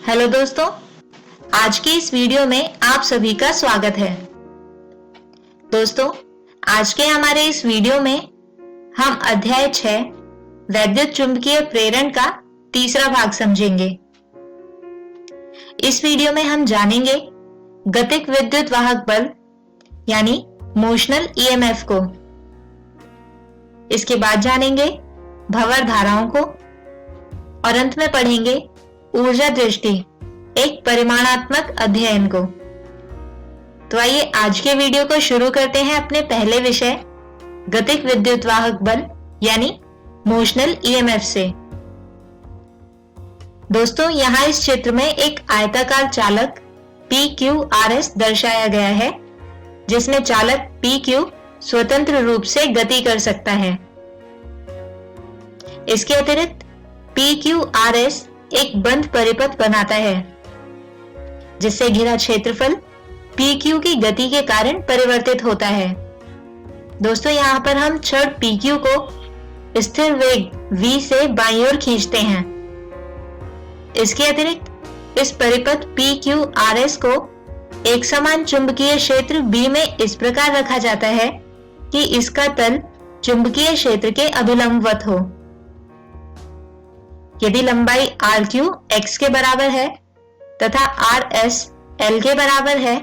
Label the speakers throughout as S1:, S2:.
S1: Hello दोस्तों, आज की इस वीडियो में आप सभी का स्वागत है। दोस्तों, आज के हमारे इस वीडियो में हम अध्याय 6 वैद्युत चुंबकीय प्रेरण का तीसरा भाग समझेंगे। इस वीडियो में हम जानेंगे गतिक विद्युत वाहक बल यानी मोशनल ईएमएफ को। इसके बाद जानेंगे भंवर धाराओं को और अंत में पढ़ेंगे ऊर्जा दृष्टि एक परिमाणात्मक अध्ययन को। तो आइए आज के वीडियो को शुरू करते हैं अपने पहले विषय गतिक विद्युत वाहक बल यानी मोशनल ईएमएफ से। दोस्तों, यहाँ इस चित्र में एक आयताकार चालक PQRS दर्शाया गया है, जिसमें चालक PQ स्वतंत्र रूप से गति कर सकता है। इसके अतिरिक्त PQRS एक बंद परिपथ बनाता है, जिससे घिरा क्षेत्रफल PQ की गति के कारण परिवर्तित होता है। दोस्तों, यहाँ पर हम छड़ PQ को स्थिर वेग V से बाईं ओर खींचते हैं। इसके अतिरिक्त इस परिपथ PQRS को एक समान चुंबकीय क्षेत्र B में इस प्रकार रखा जाता है कि इसका तल चुंबकीय क्षेत्र के अभिलंबवत हो। यदि लंबाई RQ x के बराबर है तथा RS L के बराबर है,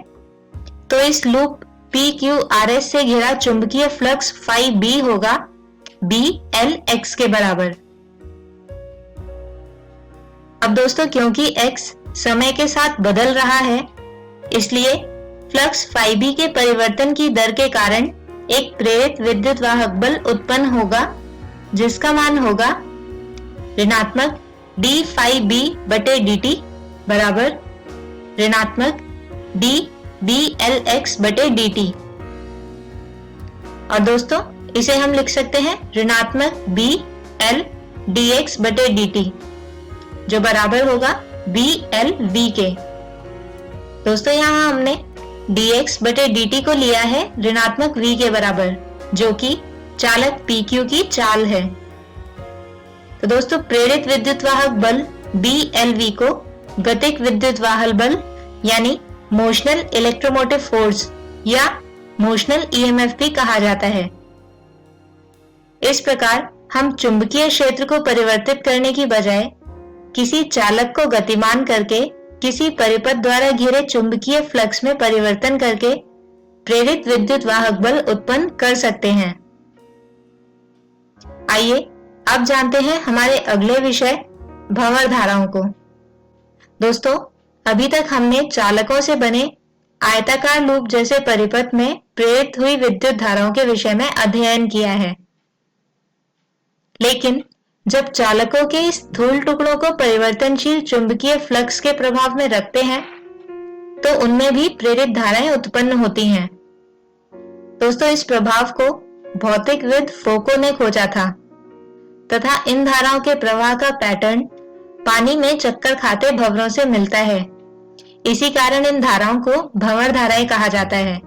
S1: तो इस लूप PQRS से घिरा चुंबकीय फ्लक्स phi B होगा BLX के बराबर। अब दोस्तों, क्योंकि x समय के साथ बदल रहा है, इसलिए फ्लक्स phi B के परिवर्तन की दर के कारण एक प्रेरित विद्युत वाहक बल उत्पन्न होगा, जिसका मान होगा ऋणात्मक d phi b बटे dt बराबर ऋणात्मक d BLX बटे dt। और दोस्तों, इसे हम लिख सकते हैं ऋणात्मक BL dx बटे dt, जो बराबर होगा BLV के। दोस्तों, यहाँ हमने dx बटे dt को लिया है ऋणात्मक V के बराबर, जो कि चालक PQ की चाल है। तो दोस्तों, प्रेरित विद्युत वाहक बल BLV को गतिक विद्युत वाहक बल यानी मोशनल इलेक्ट्रोमोटिव फोर्स या मोशनल ईएमएफ भी कहा जाता है। इस प्रकार हम चुंबकीय क्षेत्र को परिवर्तित करने की बजाय किसी चालक को गतिमान करके किसी परिपथ द्वारा घिरे चुंबकीय फ्लक्स में परिवर्तन करके प्रेरित विद्युत वाहक बल उत्पन्न कर सकते हैं। आइए अब जानते हैं हमारे अगले विषय भंवर धाराओं को। दोस्तों, अभी तक हमने चालकों से बने आयताकार लूप जैसे परिपथ में प्रेरित हुई विद्युत धाराओं के विषय में अध्ययन किया है। लेकिन जब चालकों के इस स्थूल टुकड़ों को परिवर्तनशील चुंबकीय फ्लक्स के प्रभाव में रखते हैं, तो उनमें भी प्रेरित धाराएं उत्पन्न होती हैं। दोस्तों, इस प्रभाव को भौतिकविद फोको ने खोजा था तथा इन धाराओं के प्रवाह का पैटर्न पानी में चक्कर खाते भंवरों से मिलता है। इसी कारण इन धाराओं को भंवर धाराएं कहा जाता है।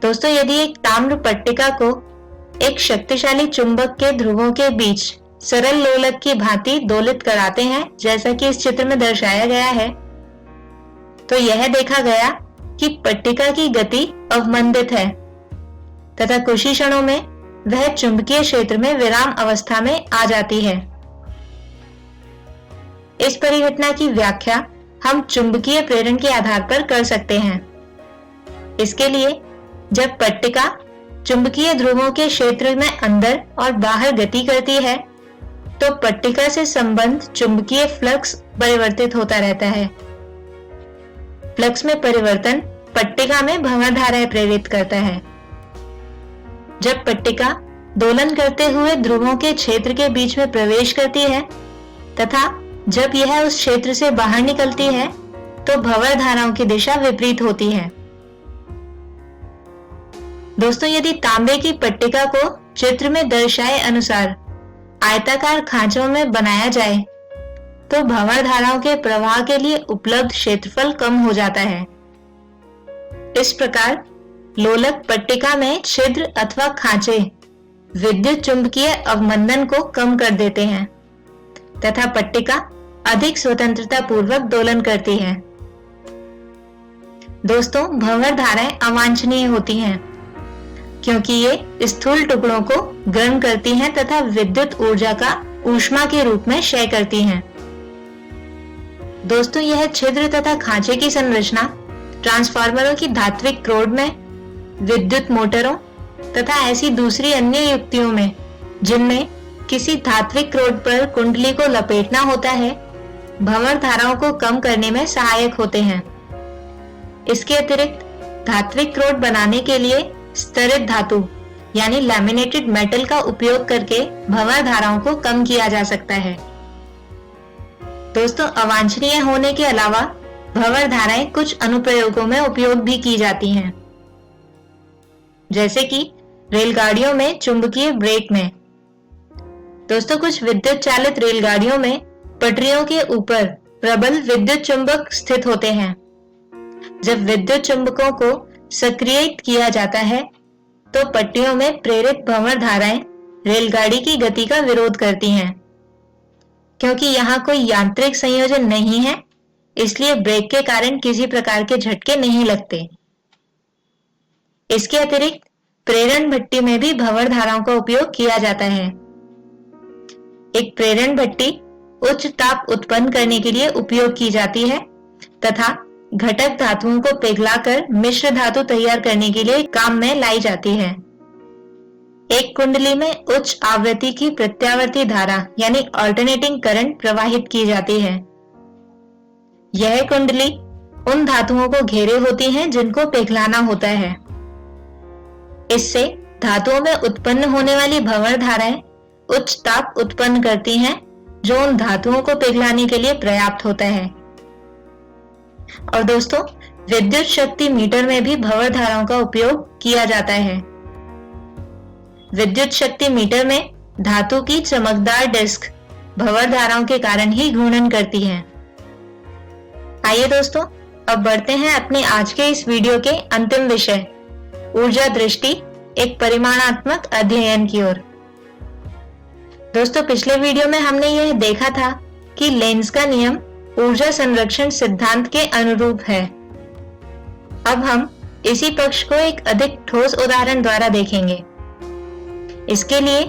S1: दोस्तों, यदि एक ताम्र पट्टिका को एक शक्तिशाली चुंबक के ध्रुवों के बीच सरल लोलक की भांति दोलित कराते हैं, जैसा कि इस चित्र में दर्शाया गया है, तो यह देखा गया कि पट्टिका की गति अवमंदित है तथा कुछ ही क्षणों में वह चुंबकीय क्षेत्र में विराम अवस्था में आ जाती है। इस परिघटना की व्याख्या हम चुंबकीय प्रेरण के आधार पर कर सकते हैं। इसके लिए जब पट्टिका चुंबकीय ध्रुवों के क्षेत्र में अंदर और बाहर गति करती है, तो पट्टिका से संबंध चुंबकीय फ्लक्स परिवर्तित होता रहता है। फ्लक्स में परिवर्तन पट्टिका में भंवर धाराएं प्रेरित करता है। जब पट्टिका दोलन करते हुए ध्रुवों के क्षेत्र के बीच में प्रवेश करती है तथा जब यह उस क्षेत्र से बाहर निकलती है, तो भंवर धाराओं की दिशा विपरीत होती है। दोस्तों, यदि तांबे की पट्टिका को चित्र में दर्शाए अनुसार आयताकार खांचों में बनाया जाए, तो भंवर धाराओं के प्रवाह के लिए उपलब्ध क्षेत्रफल कम हो जाता है। इस प्रकार लोलक पट्टिका में छिद्र अथवा खांचे विद्युत चुंबकीय अवमंदन को कम कर देते हैं तथा पट्टिका अधिक स्वतंत्रता पूर्वक दोलन करती है। दोस्तों, भंवर धाराएं अवांछनीय होती हैं क्योंकि ये स्थूल टुकड़ों को गर्म करती हैं तथा विद्युत ऊर्जा का ऊष्मा के रूप में क्षय करती हैं। दोस्तों, यह छिद्र तथा खांचे की संरचना ट्रांसफार्मरों की धात्विक क्रोड में, विद्युत मोटरों तथा ऐसी दूसरी अन्य युक्तियों में जिनमें किसी धात्विक क्रोड पर कुंडली को लपेटना होता है, भंवर धाराओं को कम करने में सहायक होते हैं। इसके अतिरिक्त धात्विक क्रोड बनाने के लिए स्तरित धातु यानी लैमिनेटेड मेटल का उपयोग करके भंवर धाराओं को कम किया जा सकता है। दोस्तों, अवांछनीय होने के अलावा भंवर धाराएं कुछ अनुप्रयोगों में उपयोग भी की जाती हैं, जैसे कि रेलगाड़ियों में चुंबकीय ब्रेक में। दोस्तों, कुछ विद्युत चालित रेलगाड़ियों में पटरियों के ऊपर प्रबल विद्युत चुंबक स्थित होते हैं। जब विद्युत चुंबकों को सक्रिय किया जाता है तो पट्टियों में प्रेरित भंवर धाराएं रेलगाड़ी की गति का विरोध करती हैं। क्योंकि यहाँ कोई यांत्रिक संयोजन नहीं है, इसलिए ब्रेक के कारण किसी प्रकार के झटके नहीं लगते। इसके अतिरिक्त प्रेरण भट्टी में भी भंवर धाराओं का उपयोग किया जाता है। एक प्रेरण भट्टी उच्च ताप उत्पन्न करने के लिए उपयोग की जाती है तथा घटक धातुओं को पिघलाकर मिश्र धातु तैयार करने के लिए काम में लाई जाती है। एक कुंडली में उच्च आवृत्ति की प्रत्यावर्ती धारा यानी अल्टरनेटिंग करंट प्रवाहित की जाती है। यह कुंडली उन धातुओं को घेरे होती हैं जिनको पिघलाना होता है। इससे धातुओं में उत्पन्न होने वाली भंवर धाराएं उच्च ताप उत्पन्न करती हैं जो उन धातुओं को पिघलाने के लिए पर्याप्त होता है। और दोस्तों, विद्युत शक्ति मीटर में भी भंवर धाराओं का उपयोग किया जाता है। विद्युत शक्ति मीटर में धातु की चमकदार डिस्क भंवर धाराओं के कारण ही घूर्णन करती है। आइए दोस्तों, अब बढ़ते हैं अपने आज के इस वीडियो के अंतिम विषय ऊर्जा दृष्टि एक परिमाणात्मक अध्ययन की ओर। दोस्तों, पिछले वीडियो में हमने यह देखा था कि लेंज का नियम ऊर्जा संरक्षण सिद्धांत के अनुरूप है। अब हम इसी पक्ष को एक अधिक ठोस उदाहरण द्वारा देखेंगे। इसके लिए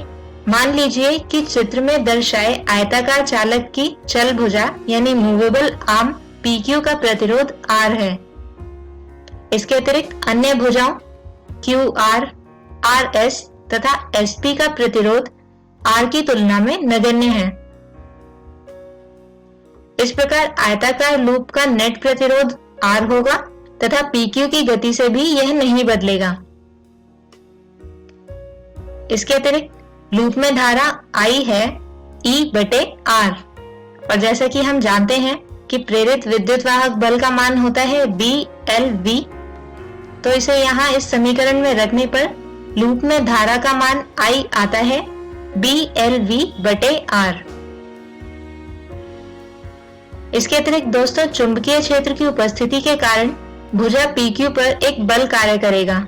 S1: मान लीजिए कि चित्र में दर्शाए आयताकार चालक की चल भुजा यानी मूवेबल आर्म PQ का प्रतिरोध R है। इसके अतिरिक्त अन्य भुजाओं QR, RS तथा SP का प्रतिरोध R की तुलना में नगण्य है। इस प्रकार आयताकार लूप का नेट प्रतिरोध R होगा तथा PQ की गति से भी यह नहीं बदलेगा। इसके अतिरिक्त लूप में धारा I है E/R और जैसा कि हम जानते हैं कि प्रेरित विद्युत वाहक बल का मान होता है BLV, तो इसे यहाँ इस समीकरण में रखने पर लूप में धारा का मान I आता है BLV/R। इसके अतिरिक्त दोस्तों, चुंबकीय क्षेत्र की उपस्थिति के कारण भुजा PQ पर एक बल कार्य करेगा।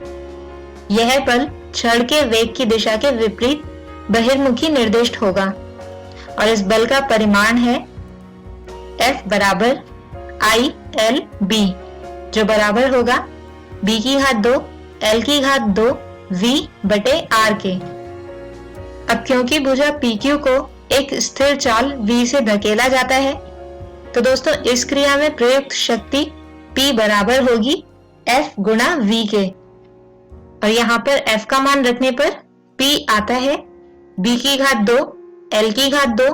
S1: यह बल छड़ के वेग की दिशा के विपरीत बहिर्मुखी निर्दिष्ट होगा और इस बल का परिमाण है F बराबर ILB, जो बराबर होगा B की घात 2 L की घात 2 V/R के। अब क्योंकि भुजा PQ को एक स्थिर चाल V से धकेला जाता है, तो दोस्तों इस क्रिया में प्रयुक्त शक्ति P बराबर होगी F गुणा V के और यहाँ पर F का मान रखने पर P आता है B की घात 2 L की घात 2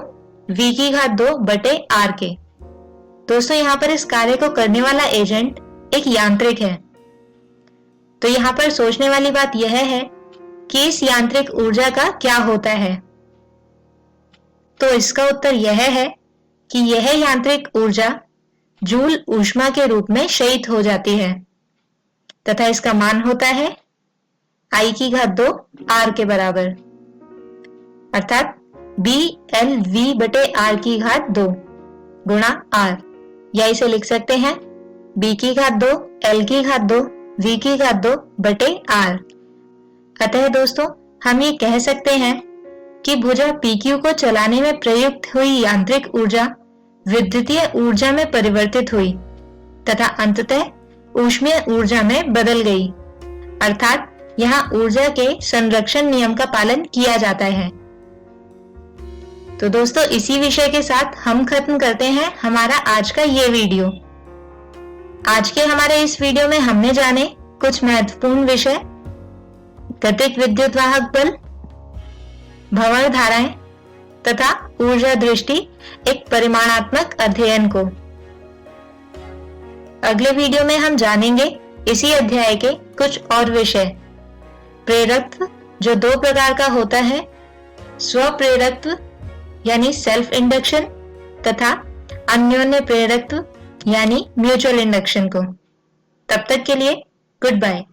S1: V की घात 2/R के। दोस्तों, यहाँ पर इस कार्य को करने वाला एजेंट एक यांत्रिक है। तो यहाँ पर सोचने वाली बात यह है कि इस यांत्रिक ऊर्जा का क्या होता है। तो इसका उत्तर यह है कि यह यांत्रिक ऊर्जा जूल ऊष्मा के रूप में क्षयित हो जाती है तथा इसका मान होता है I की घात 2 R के बराबर, अर्थात BLV/R की घात 2 गुणा R, या इसे लिख सकते हैं B की घात 2 L की घात 2 V की घात 2/R। अतः दोस्तों, हम ये कह सकते हैं कि भुजा PQ को चलाने में प्रयुक्त हुई यांत्रिक ऊर्जा विद्युतीय ऊर्जा में परिवर्तित हुई तथा अंततः ऊष्मीय ऊर्जा में बदल गई। अर्थात यहाँ ऊर्जा के संरक्षण नियम का पालन किया जाता है। तो दोस्तों, इसी विषय के साथ हम खत्म करते हैं हमारा आज का ये वीडियो। आज के हमारे इस वीडियो में हमने जाने कुछ महत्वपूर्ण विषय, गतिज विद्युत वाहक बल, भंवर धाराएं तथा ऊर्जा दृष्टि एक परिमाणात्मक अध्ययन को। अगले वीडियो में हम जानेंगे इसी अध्याय के कुछ और विषय, प्रेरकत्व जो 2 प्रकार का होता है, स्वप्रेरकत्व यानी सेल्फ इंडक्शन तथा अन्योन्य प्रेरकत्व यानी म्यूचुअल इंडक्शन को। तब तक के लिए गुड बाय।